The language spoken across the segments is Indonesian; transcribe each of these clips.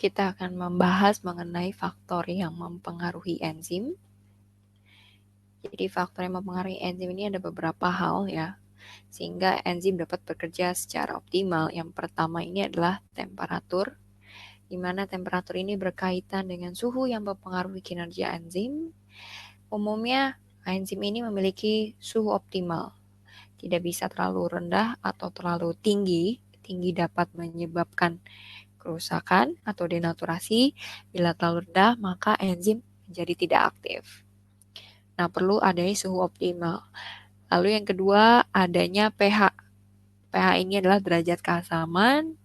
kita akan membahas mengenai faktor yang mempengaruhi enzim. Jadi faktor yang mempengaruhi enzim ini ada beberapa hal ya, sehingga enzim dapat bekerja secara optimal. Yang pertama ini adalah temperatur, di mana temperatur ini berkaitan dengan suhu yang mempengaruhi kinerja enzim. Umumnya, enzim ini memiliki suhu optimal, tidak bisa terlalu rendah atau terlalu tinggi. Tinggi dapat menyebabkan kerusakan atau denaturasi. Bila terlalu rendah, maka enzim menjadi tidak aktif. Nah, perlu adanya suhu optimal. Lalu yang kedua, adanya pH. pH ini adalah derajat keasaman.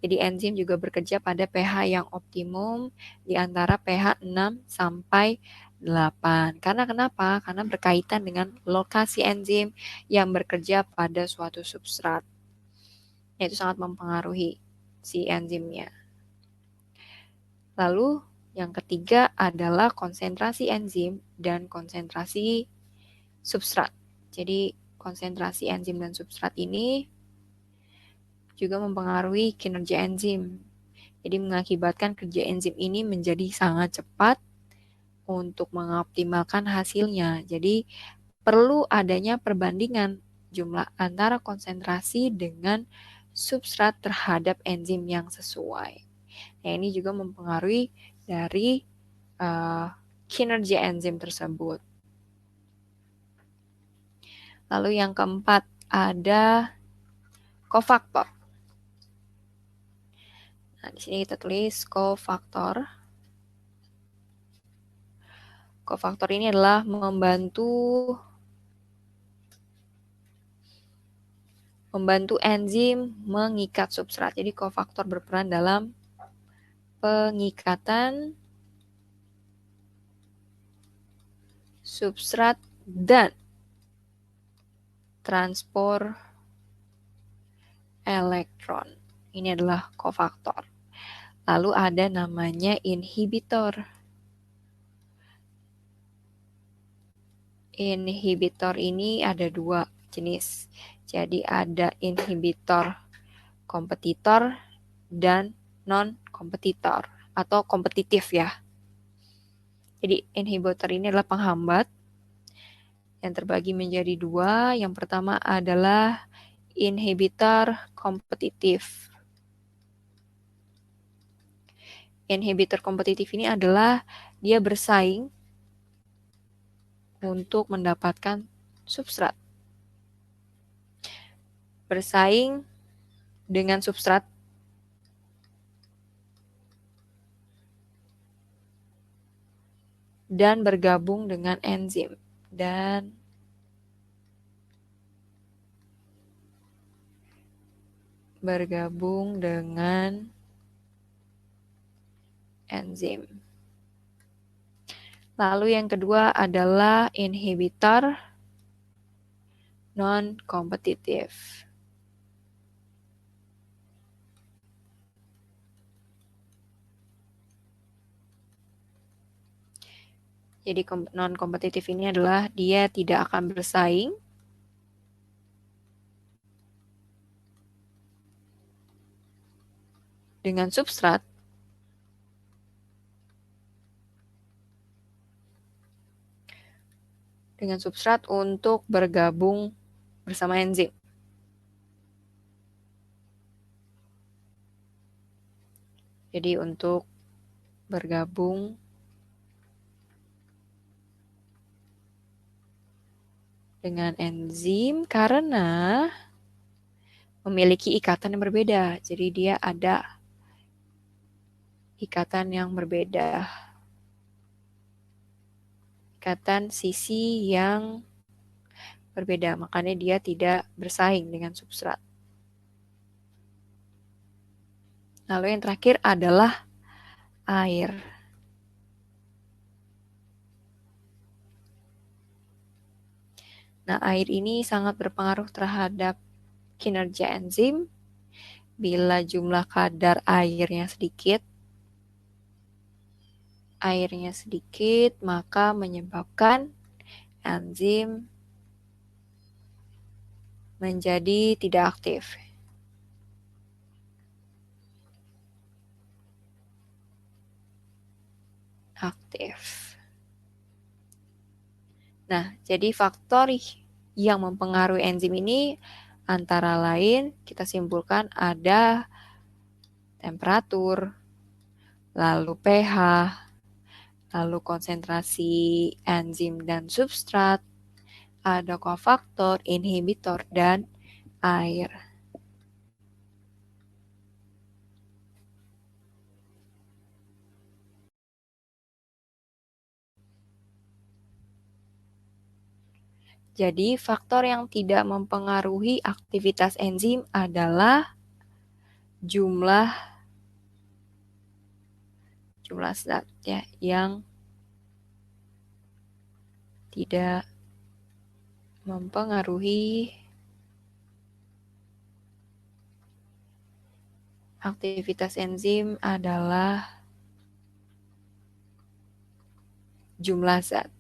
Jadi enzim juga bekerja pada pH yang optimum di antara pH 6 sampai 8. Karena kenapa? Karena berkaitan dengan lokasi enzim yang bekerja pada suatu substrat. Itu sangat mempengaruhi si enzimnya. Lalu yang ketiga adalah konsentrasi enzim dan konsentrasi substrat. Jadi konsentrasi enzim dan substrat ini juga mempengaruhi kinerja enzim. Jadi mengakibatkan kerja enzim ini menjadi sangat cepat untuk mengoptimalkan hasilnya. Jadi perlu adanya perbandingan jumlah antara konsentrasi dengan substrat terhadap enzim yang sesuai. Nah, ini juga mempengaruhi dari kinerja enzim tersebut. Lalu yang keempat ada kofaktor. Nah, di sini kita tulis kofaktor. Kofaktor ini adalah membantu enzim mengikat substrat. Jadi kofaktor berperan dalam pengikatan substrat dan transport elektron. Ini adalah kofaktor. Lalu ada namanya inhibitor. Inhibitor ini ada dua jenis. Jadi ada inhibitor kompetitor dan non-kompetitor atau kompetitif ya. Jadi inhibitor ini adalah penghambat yang terbagi menjadi dua. Yang pertama adalah inhibitor kompetitif. Inhibitor kompetitif ini adalah dia bersaing untuk mendapatkan substrat. Bersaing dengan substrat dan bergabung dengan enzim. Lalu yang kedua adalah inhibitor non-kompetitif. Jadi non-kompetitif ini adalah dia tidak akan bersaing dengan substrat untuk bergabung bersama enzim. Jadi untuk bergabung dengan enzim karena memiliki ikatan yang berbeda. Jadi dia ada ikatan yang berbeda. Ikatan sisi yang berbeda, makanya dia tidak bersaing dengan substrat. Lalu yang terakhir adalah air. Nah, air ini sangat berpengaruh terhadap kinerja enzim. Bila jumlah kadar airnya sedikit, maka menyebabkan enzim menjadi tidak aktif. aktif. Nah, jadi faktor yang mempengaruhi enzim ini antara lain kita simpulkan ada temperatur, lalu pH, lalu konsentrasi enzim dan substrat, ada kofaktor, inhibitor, dan air. Jadi, faktor yang tidak mempengaruhi aktivitas enzim adalah jumlah zat ya, yang tidak mempengaruhi aktivitas enzim adalah jumlah zat.